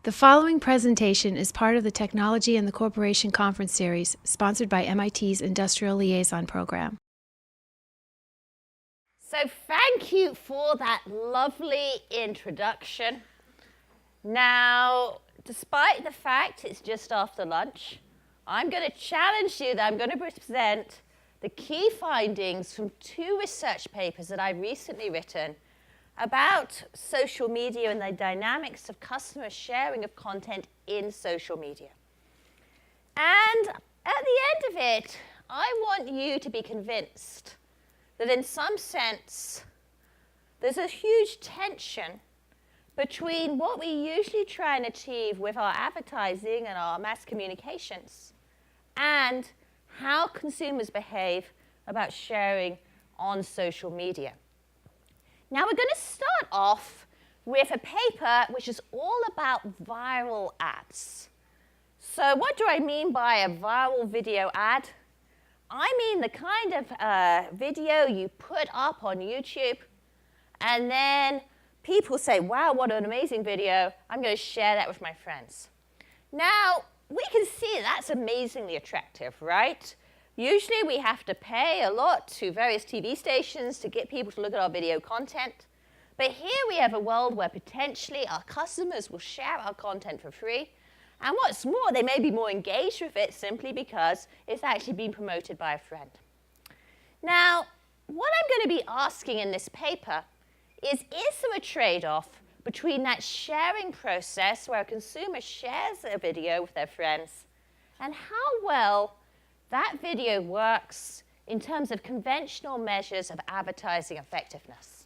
The following presentation is part of the Technology and the Corporation Conference Series, sponsored by MIT's Industrial Liaison Program. So thank you for that lovely introduction. Now, despite the fact it's just after lunch, I'm going to challenge you that I'm going to present the key findings from two research papers that I've recently written about social media and the dynamics of customer sharing of content in social media. And at the end of it, I want you to be convinced that in some sense, there's a huge tension between what we usually try and achieve with our advertising and our mass communications and how consumers behave about sharing on social media. Now we're going to start off with a paper which is all about viral ads. So what do I mean by a viral video ad? I mean the kind of video you put up on YouTube and then people say, wow, what an amazing video. I'm going to share that with my friends. Now, we can see that's amazingly attractive, right? Usually we have to pay a lot to various TV stations to get people to look at our video content. But here we have a world where potentially our customers will share our content for free. And what's more, they may be more engaged with it simply because it's actually been promoted by a friend. Now, what I'm going to be asking in this paper is there a trade-off between that sharing process where a consumer shares a video with their friends and how well that video works in terms of conventional measures of advertising effectiveness.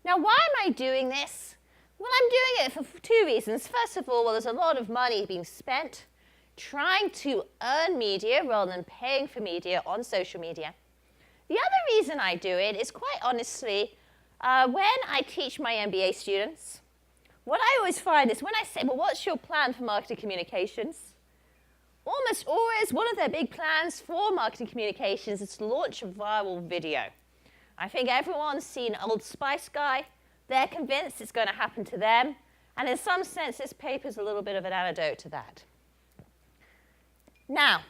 Now, why am I doing this? Well, I'm doing it for two reasons. First of all, there's a lot of money being spent trying to earn media rather than paying for media on social media. The other reason I do it is quite honestly, when I teach my MBA students, what I always find is when I say, well, what's your plan for marketing communications? Almost always, one of their big plans for marketing communications is to launch a viral video. I think everyone's seen Old Spice Guy. They're convinced it's going to happen to them. And in some sense, this paper is a little bit of an antidote to that. Now,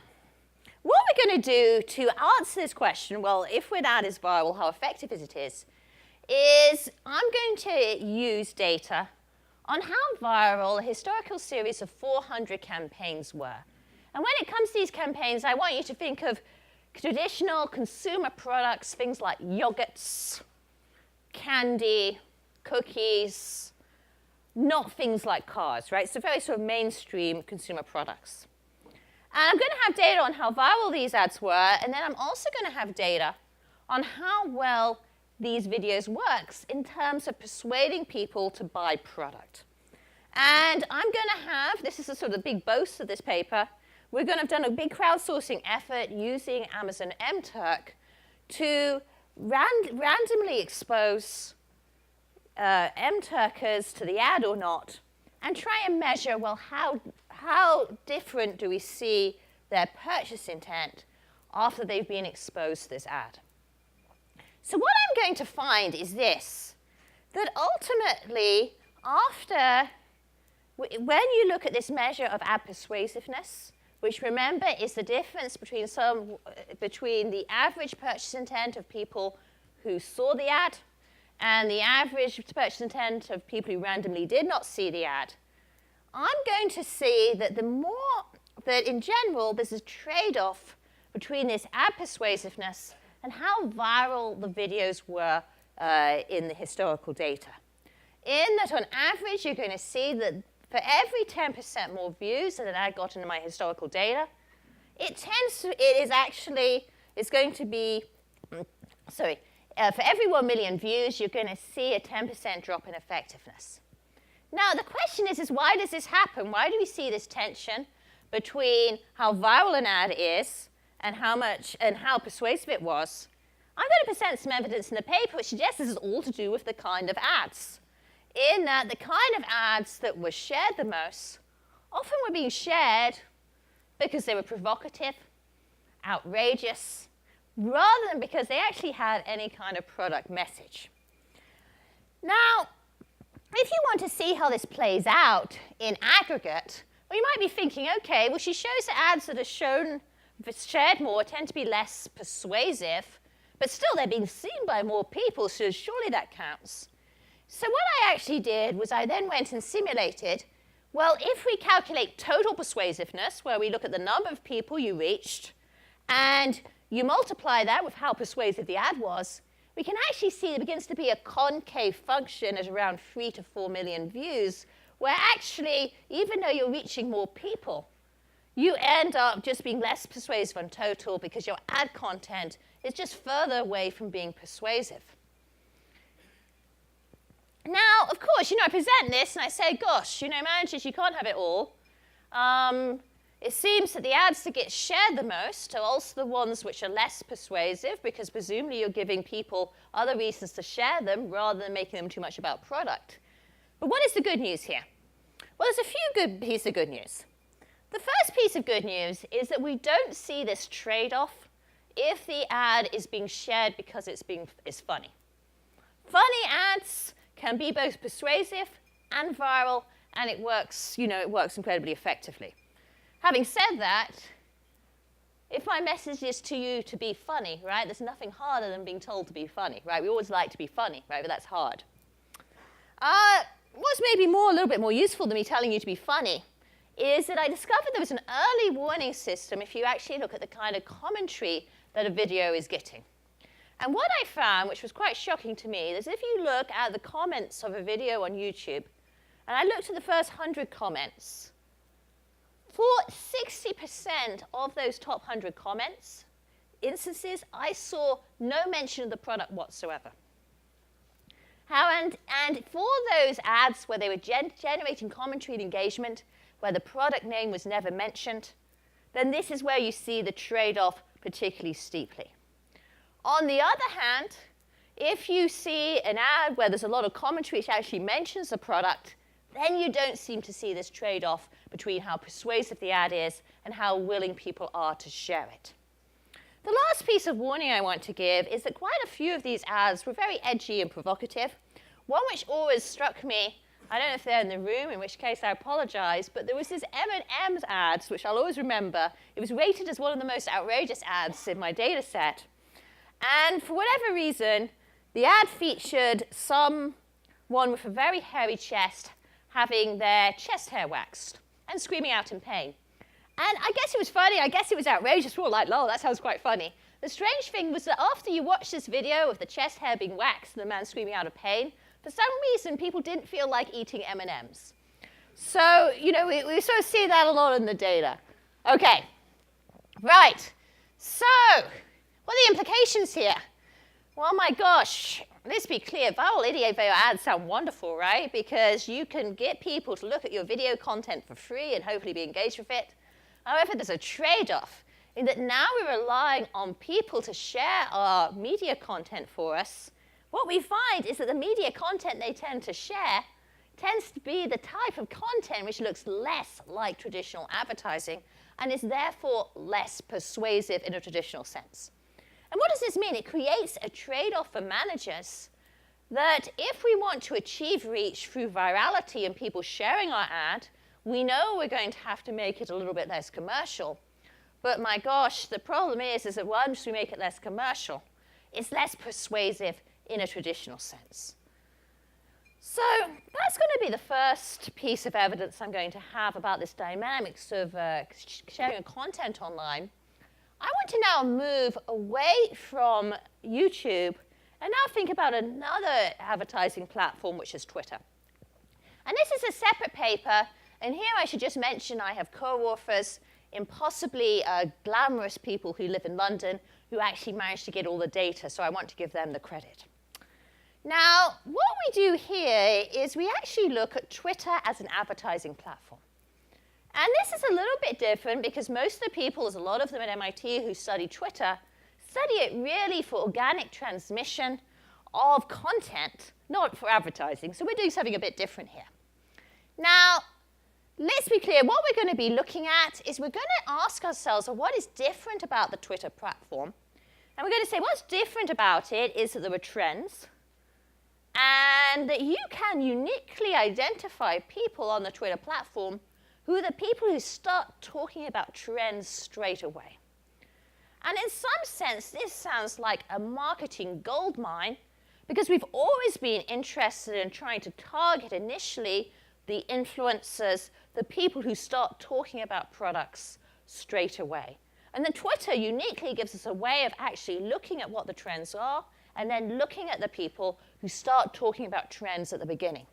what we're going to do to answer this question, well, if an ad is viral, how effective is I'm going to use data on how viral a historical series of 400 campaigns were. And when it comes to these campaigns, I want you to think of traditional consumer products, things like yogurts, candy, cookies, not things like cars, right? So very sort of mainstream consumer products. And I'm going to have data on how viral these ads were, and then I'm also going to have data on how well these videos works in terms of persuading people to buy product. And I'm going to have, this is a sort of big boast of this paper, we're going to have done a big crowdsourcing effort using Amazon MTurk to randomly expose MTurkers to the ad or not, and try and measure, well, how different do we see their purchase intent after they've been exposed to this ad. So what I'm going to find is this, that ultimately, when you look at this measure of ad persuasiveness, which remember is the difference between the average purchase intent of people who saw the ad and the average purchase intent of people who randomly did not see the ad, I'm going to see that that in general, there's a trade-off between this ad persuasiveness and how viral the videos were in the historical data. In that on average, you're going to see that for every 10% more views that an ad got into my historical data, for every 1 million views, you're going to see a 10% drop in effectiveness. Now, the question is why does this happen? Why do we see this tension between how viral an ad is and how persuasive it was? I'm going to present some evidence in the paper which suggests this is all to do with the kind of ads. In that the kind of ads that were shared the most often were being shared because they were provocative, outrageous, rather than because they actually had any kind of product message. Now, if you want to see how this plays out in aggregate, well, you might be thinking, okay, well, she shows that ads that are shared more tend to be less persuasive, but still they're being seen by more people, so surely that counts. So what I actually did was I then went and simulated, well, if we calculate total persuasiveness, where we look at the number of people you reached, and you multiply that with how persuasive the ad was, we can actually see there begins to be a concave function at around 3 to 4 million views, where actually, even though you're reaching more people, you end up just being less persuasive on total because your ad content is just further away from being persuasive. Now, of course, I present this and I say, gosh, managers, you can't have it all. It seems that the ads that get shared the most are also the ones which are less persuasive because presumably you're giving people other reasons to share them rather than making them too much about product. But what is the good news here? Well, there's a few good pieces of good news. The first piece of good news is that we don't see this trade-off if the ad is being shared because it's funny. Funny ads can be both persuasive and viral, and it works incredibly effectively. Having said that, if my message is to you to be funny, right, there's nothing harder than being told to be funny, right? We always like to be funny, right, but that's hard. What's maybe a little bit more useful than me telling you to be funny is that I discovered there was an early warning system if you actually look at the kind of commentary that a video is getting. And what I found, which was quite shocking to me, is if you look at the comments of a video on YouTube, and I looked at the first 100 comments, for 60% of those top 100 comments, instances, I saw no mention of the product whatsoever. And for those ads where they were generating commentary and engagement, where the product name was never mentioned, then this is where you see the trade-off particularly steeply. On the other hand, if you see an ad where there's a lot of commentary which actually mentions the product, then you don't seem to see this trade-off between how persuasive the ad is and how willing people are to share it. The last piece of warning I want to give is that quite a few of these ads were very edgy and provocative. One which always struck me, I don't know if they're in the room, in which case I apologize, but there was this M&M's ads, which I'll always remember. It was rated as one of the most outrageous ads in my data set. And for whatever reason, the ad featured someone with a very hairy chest having their chest hair waxed and screaming out in pain. And I guess it was funny. I guess it was outrageous. We're all like, lol, that sounds quite funny. The strange thing was that after you watched this video of the chest hair being waxed and the man screaming out of pain, for some reason, people didn't feel like eating M&Ms. So, we sort of see that a lot in the data. Okay, right. So, what are the implications here? Well, my gosh, let's be clear. Viral video ads sound wonderful, right? Because you can get people to look at your video content for free and hopefully be engaged with it. However, there's a trade-off in that now we're relying on people to share our media content for us. What we find is that the media content they tend to share tends to be the type of content which looks less like traditional advertising and is therefore less persuasive in a traditional sense. And what does this mean? It creates a trade-off for managers that if we want to achieve reach through virality and people sharing our ad, we know we're going to have to make it a little bit less commercial. But my gosh, the problem is that once we make it less commercial, it's less persuasive in a traditional sense. So that's going to be the first piece of evidence I'm going to have about this dynamics of sharing content online. I want to now move away from YouTube and now think about another advertising platform, which is Twitter. And this is a separate paper, and here I should just mention I have co-authors, impossibly glamorous people who live in London who actually managed to get all the data, so I want to give them the credit. Now, what we do here is we actually look at Twitter as an advertising platform. And this is a little bit different because most of the people, there's a lot of them at MIT who study Twitter, study it really for organic transmission of content, not for advertising. So we're doing something a bit different here. Now, let's be clear. What we're going to be looking at is we're going to ask ourselves, well, what is different about the Twitter platform? And we're going to say what's different about it is that there are trends. and that you can uniquely identify people on the Twitter platform who are the people who start talking about trends straight away. And in some sense, this sounds like a marketing goldmine, because we've always been interested in trying to target initially the influencers, the people who start talking about products straight away. And then Twitter uniquely gives us a way of actually looking at what the trends are and then looking at the people who start talking about trends at the beginning.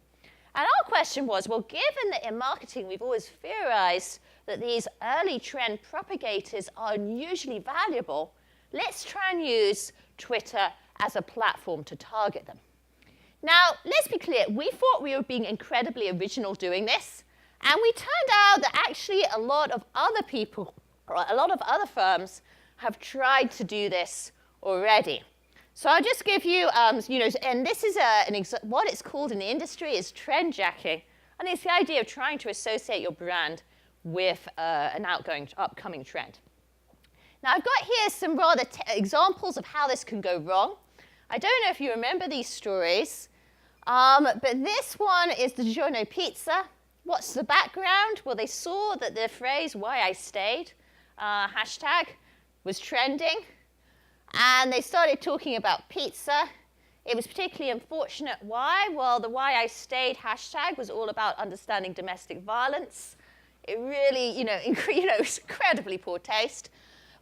And our question was, well, given that in marketing we've always theorized that these early trend propagators are unusually valuable, let's try and use Twitter as a platform to target them. Now, let's be clear, we thought we were being incredibly original doing this, and we turned out that actually a lot of other people, or a lot of other firms, have tried to do this already. So I'll just give you, and this is what it's called in the industry is trend jacking, and it's the idea of trying to associate your brand with an upcoming trend. Now, I've got here some rather examples of how this can go wrong. I don't know if you remember these stories, but this one is the DiGiorno pizza. What's the background? Well, they saw that the phrase "why I stayed" hashtag was trending, and they started talking about pizza. It was particularly unfortunate. Why? Well, the "why I stayed" hashtag was all about understanding domestic violence. It really, it's incredibly poor taste.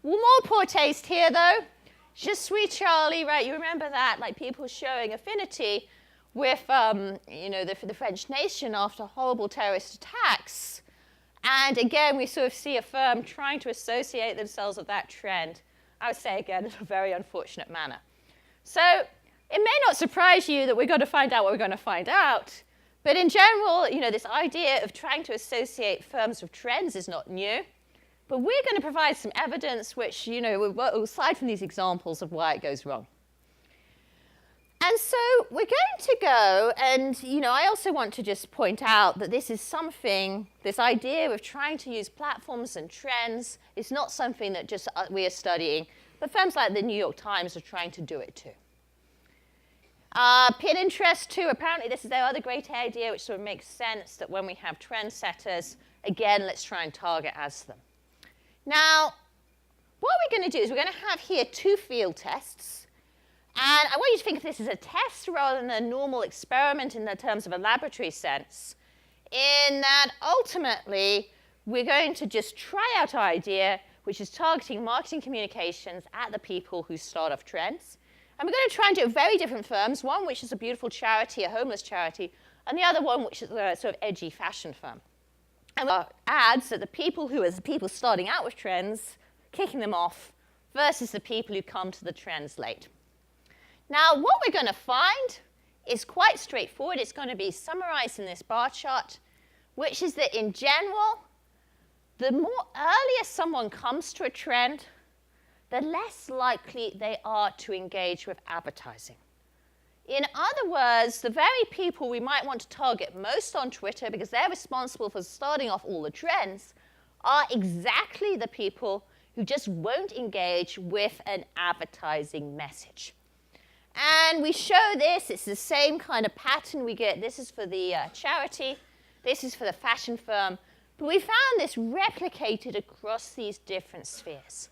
Well, more poor taste here, though. Je suis Charlie, right? You remember that, like people showing affinity with, the French nation after horrible terrorist attacks. And again, we sort of see a firm trying to associate themselves with that trend. I would say, again, in a very unfortunate manner. So it may not surprise you that we're going to find out what we're going to find out. But in general, this idea of trying to associate firms with trends is not new. But we're going to provide some evidence which, aside from these examples of why it goes wrong. And so we're going to go, and I also want to just point out that this is something, this idea of trying to use platforms and trends is not something that just we are studying, but firms like the New York Times are trying to do it too. Pinterest too, apparently this is their other great idea, which sort of makes sense that when we have trendsetters, again, let's try and target as them. Now, what we're going to do is we're going to have here two field tests. And I want you to think of this as a test rather than a normal experiment in the terms of a laboratory sense, in that ultimately we're going to just try out our idea, which is targeting marketing communications at the people who start off trends. And we're going to try and do it with very different firms, one which is a beautiful charity, a homeless charity, and the other one which is a sort of edgy fashion firm. And ads that the people who are the people starting out with trends, kicking them off, versus the people who come to the trends late. Now, what we're going to find is quite straightforward. It's going to be summarized in this bar chart, which is that in general, the more earlier someone comes to a trend, the less likely they are to engage with advertising. In other words, the very people we might want to target most on Twitter, because they're responsible for starting off all the trends, are exactly the people who just won't engage with an advertising message. And we show this. It's the same kind of pattern we get. This is for the charity. This is for the fashion firm. But we found this replicated across these different spheres.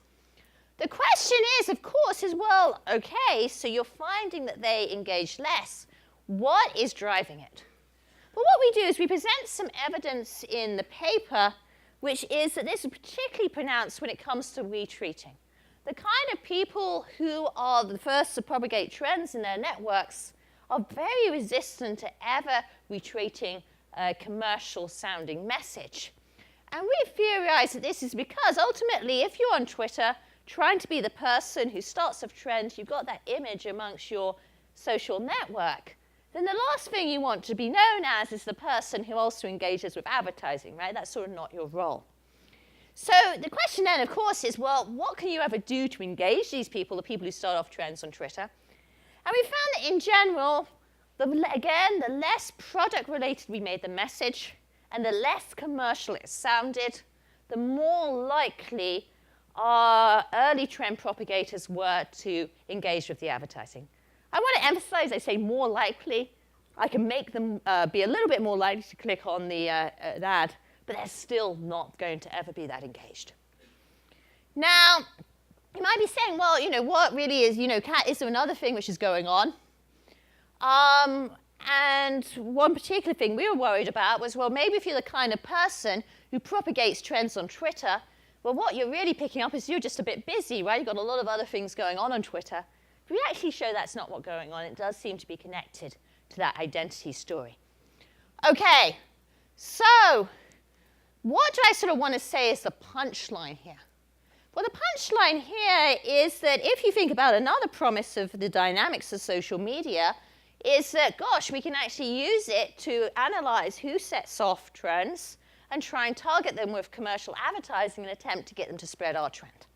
The question is, of course, well, okay, so you're finding that they engage less. What is driving it? Well, what we do is we present some evidence in the paper, which is that this is particularly pronounced when it comes to retweeting. The kind of people who are the first to propagate trends in their networks are very resistant to ever retweeting a commercial-sounding message. And we theorize that this is because, ultimately, if you're on Twitter trying to be the person who starts off trends, you've got that image amongst your social network, then the last thing you want to be known as is the person who also engages with advertising, right? That's sort of not your role. So the question then, of course, is, well, what can you ever do to engage these people, the people who start off trends on Twitter? And we found that in general, again, the less product-related we made the message and the less commercial it sounded, the more likely our early trend propagators were to engage with the advertising. I want to emphasize, I say more likely. I can make them be a little bit more likely to click on the ad, but they're still not going to ever be that engaged. Now, you might be saying, well, what really is, Kat, is there another thing which is going on? And one particular thing we were worried about was, well, maybe if you're the kind of person who propagates trends on Twitter, well, what you're really picking up is you're just a bit busy, right? You've got a lot of other things going on Twitter. But we actually show that's not what's going on. It does seem to be connected to that identity story. Okay, so what do I sort of want to say is the punchline here? Well, the punchline here is that if you think about another promise of the dynamics of social media, is that, gosh, we can actually use it to analyze who sets off trends and try and target them with commercial advertising in an attempt to get them to spread our trend.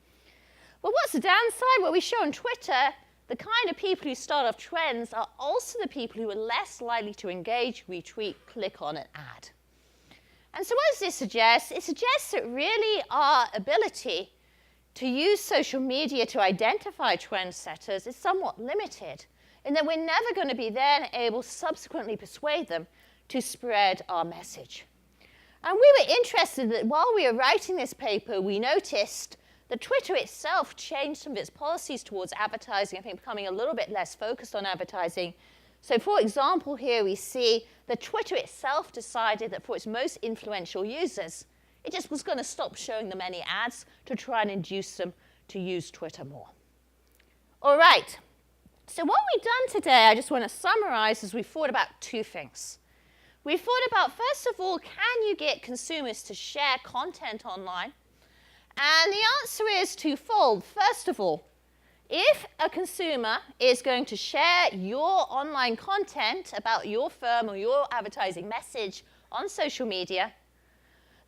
Well, what's the downside? Well, we show on Twitter the kind of people who start off trends are also the people who are less likely to engage, retweet, click on an ad. And so what does this suggest? It suggests that really our ability to use social media to identify trendsetters is somewhat limited, and that we're never going to be then able to subsequently persuade them to spread our message. And we were interested that while we were writing this paper, we noticed that Twitter itself changed some of its policies towards advertising, I think becoming a little bit less focused on advertising. So for example, here we see that Twitter itself decided that for its most influential users, it just was going to stop showing them any ads to try and induce them to use Twitter more. All right. So what we've done today, I just want to summarize, is we thought about two things. We thought about, first of all, can you get consumers to share content online? And the answer is twofold. First of all, if a consumer is going to share your online content about your firm or your advertising message on social media,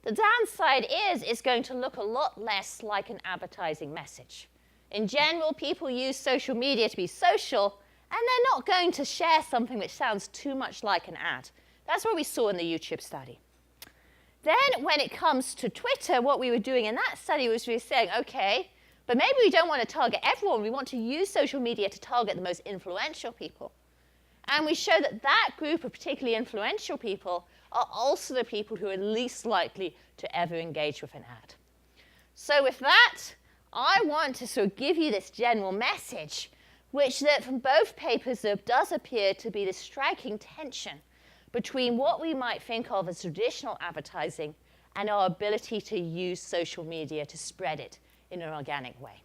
the downside is it's going to look a lot less like an advertising message. In general, people use social media to be social, and they're not going to share something which sounds too much like an ad. That's what we saw in the YouTube study. Then when it comes to Twitter, what we were doing in that study was we were saying, okay, but maybe we don't want to target everyone. We want to use social media to target the most influential people. And we show that that group of particularly influential people are also the people who are least likely to ever engage with an ad. So with that, I want to sort of give you this general message, which that from both papers there does appear to be this striking tension between what we might think of as traditional advertising and our ability to use social media to spread it in an organic way.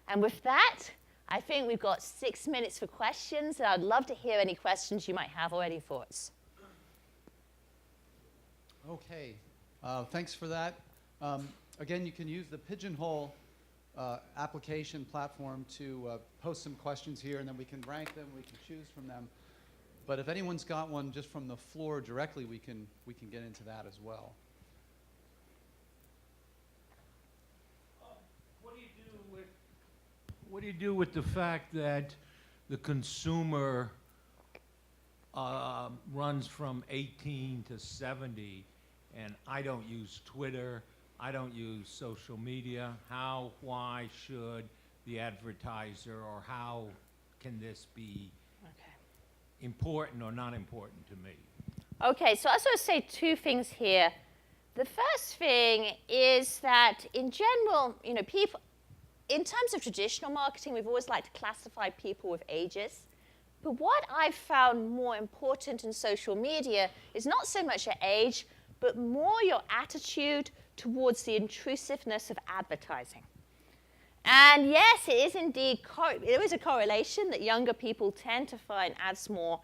And with that, I think we've got 6 minutes for questions, and I'd love to hear any questions you might have or any thoughts. Okay, thanks for that. Again, you can use the Pigeonhole application platform to post some questions here, and then we can rank them, we can choose from them. But if anyone's got one just from the floor directly, we can get into that as well. What do you do with the fact that the consumer runs from 18 to 70, and I don't use Twitter, I don't use social media? How, why should the advertiser, or how can this be important or not important to me? Okay, so I sort of say two things here. The first thing is that in general, people, in terms of traditional marketing, we've always liked to classify people with ages. But what I've found more important in social media is not so much your age, but more your attitude towards the intrusiveness of advertising. And yes, it is indeed, there is a correlation that younger people tend to find ads more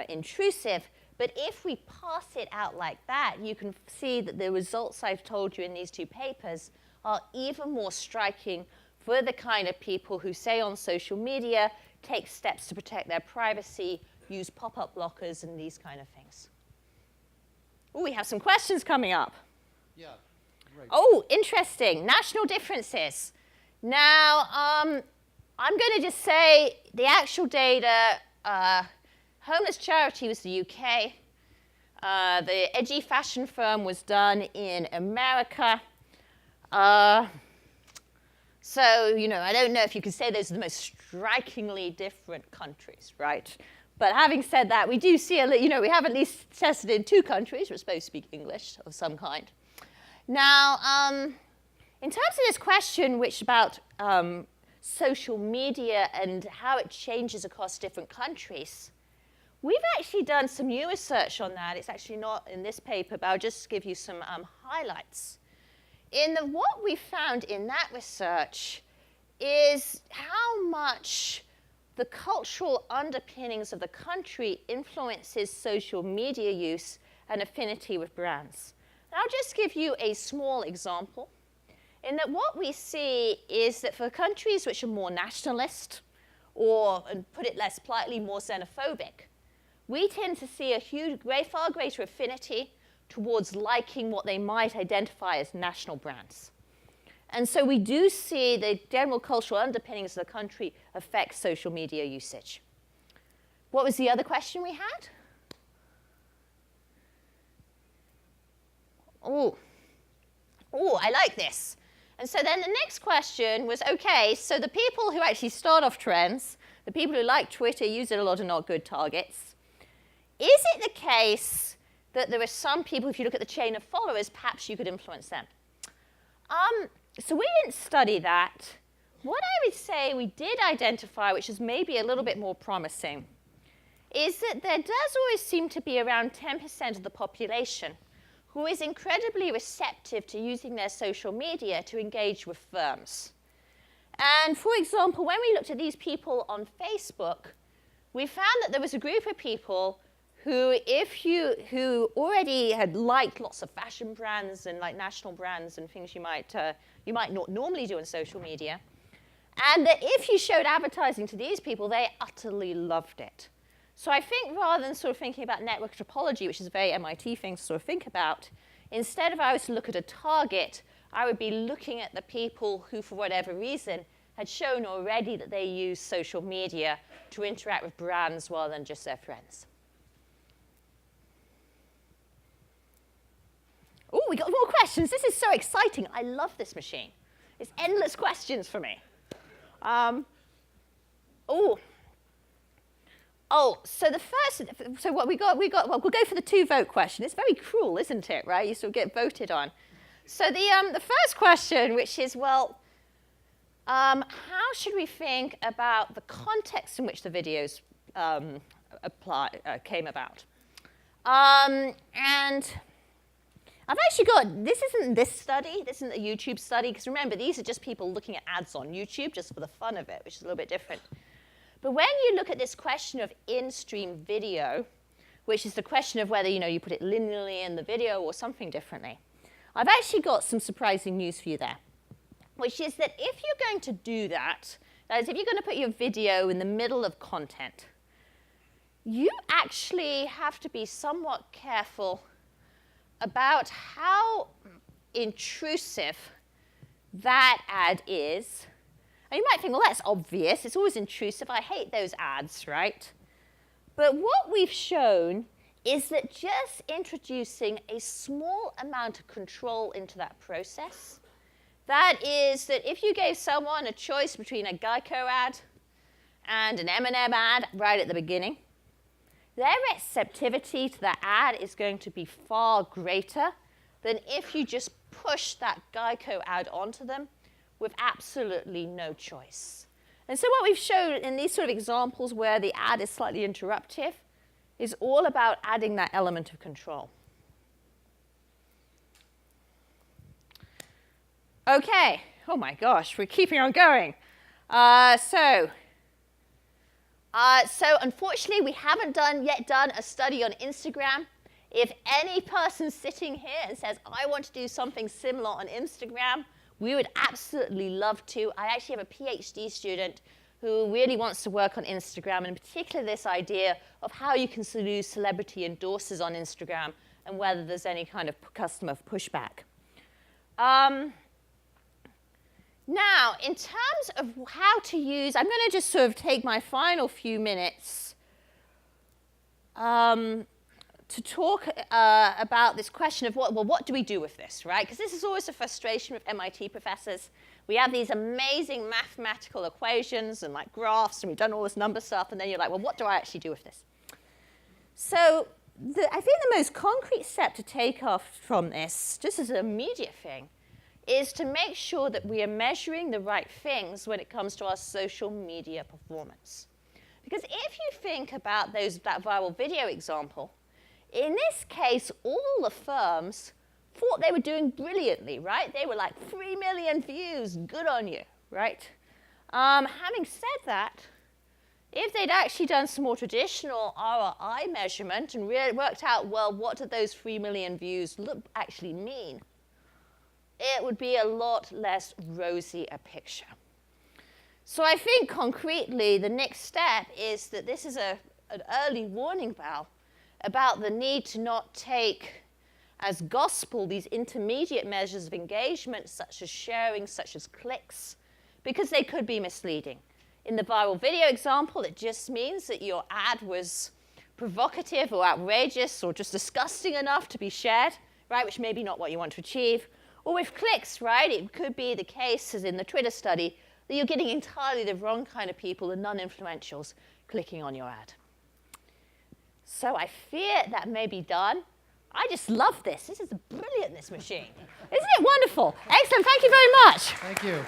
intrusive. But if we pass it out like that, you can see that the results I've told you in these two papers are even more striking for the kind of people who say on social media, take steps to protect their privacy, use pop-up blockers and these kind of things. Oh, we have some questions coming up. Yeah, right. Oh, interesting. National differences. Now, I'm going to just say the actual data, Homeless Charity was the UK. The Edgy Fashion Firm was done in America. So, I don't know if you could say those are the most strikingly different countries, right? But having said that, we do see, we have at least tested in 2 countries who are supposed to speak English of some kind. Now, in terms of this question, which about social media and how it changes across different countries, we've actually done some new research on that. It's actually not in this paper, but I'll just give you some highlights. What we found in that research is how much the cultural underpinnings of the country influences social media use and affinity with brands. And I'll just give you a small example, in that what we see is that for countries which are more nationalist, or, and put it less politely, more xenophobic, we tend to see a far greater affinity towards liking what they might identify as national brands. And so we do see the general cultural underpinnings of the country affect social media usage. What was the other question we had? Oh, I like this. And so then the next question was, okay, so the people who actually start off trends, the people who like Twitter, use it a lot, are not good targets. Is it the case that there are some people, if you look at the chain of followers, perhaps you could influence them? So we didn't study that. What I would say we did identify, which is maybe a little bit more promising, is that there does always seem to be around 10% of the population who is incredibly receptive to using their social media to engage with firms. And for example, when we looked at these people on Facebook, we found that there was a group of people who already had liked lots of fashion brands and like national brands and things you might not normally do on social media, and that if you showed advertising to these people, they utterly loved it. So I think rather than sort of thinking about network topology, which is a very MIT thing to sort of think about, instead if I was to look at a target, I would be looking at the people who, for whatever reason, had shown already that they use social media to interact with brands rather than just their friends. Oh, we got more questions. This is so exciting. I love this machine. It's endless questions for me. So what we got, well, we'll go for the 2-vote question. It's very cruel, isn't it, right? You sort of get voted on. So the first question, which is, well, how should we think about the context in which the videos came about? And I've actually got, this isn't this study, this isn't a YouTube study, because remember, these are just people looking at ads on YouTube just for the fun of it, which is a little bit different. But when you look at this question of in-stream video, which is the question of whether you put it linearly in the video or something differently, I've actually got some surprising news for you there, which is that if you're going to do that, that is, if you're going to put your video in the middle of content, you actually have to be somewhat careful about how intrusive that ad is. And you might think, well, that's obvious. It's always intrusive. I hate those ads, right? But what we've shown is that just introducing a small amount of control into that process, that is that if you gave someone a choice between a Geico ad and an M&M ad right at the beginning, their receptivity to that ad is going to be far greater than if you just push that Geico ad onto them with absolutely no choice. And so what we've shown in these sort of examples where the ad is slightly interruptive is all about adding that element of control. Okay, oh my gosh, we're keeping on going. So unfortunately, we haven't yet done a study on Instagram. If any person sitting here and says, I want to do something similar on Instagram, we would absolutely love to. I actually have a PhD student who really wants to work on Instagram, and in particular this idea of how you can use celebrity endorsers on Instagram and whether there's any kind of customer pushback. Now, in terms of how to use, I'm going to just sort of take my final few minutes to talk about this question of what do we do with this, right? Because this is always a frustration with MIT professors. We have these amazing mathematical equations and like graphs, and we've done all this number stuff, and then you're like, well, what do I actually do with this? So I think the most concrete step to take off from this, just as an immediate thing, is to make sure that we are measuring the right things when it comes to our social media performance. Because if you think about that viral video example, in this case, all the firms thought they were doing brilliantly, right? They were like 3 million views, good on you, right? Having said that, if they'd actually done some more traditional ROI measurement and really worked out, well, what do those 3 million views actually mean, it would be a lot less rosy a picture. So I think concretely the next step is that this is an early warning bell about the need to not take as gospel these intermediate measures of engagement, such as sharing, such as clicks, because they could be misleading. In the viral video example, it just means that your ad was provocative or outrageous or just disgusting enough to be shared, right, which may be not what you want to achieve. Or with clicks, right, it could be the case, as in the Twitter study, that you're getting entirely the wrong kind of people, the non-influentials, clicking on your ad. So I fear that may be done. I just love this. This is brilliant, this machine. Isn't it wonderful? Excellent. Thank you very much. Thank you.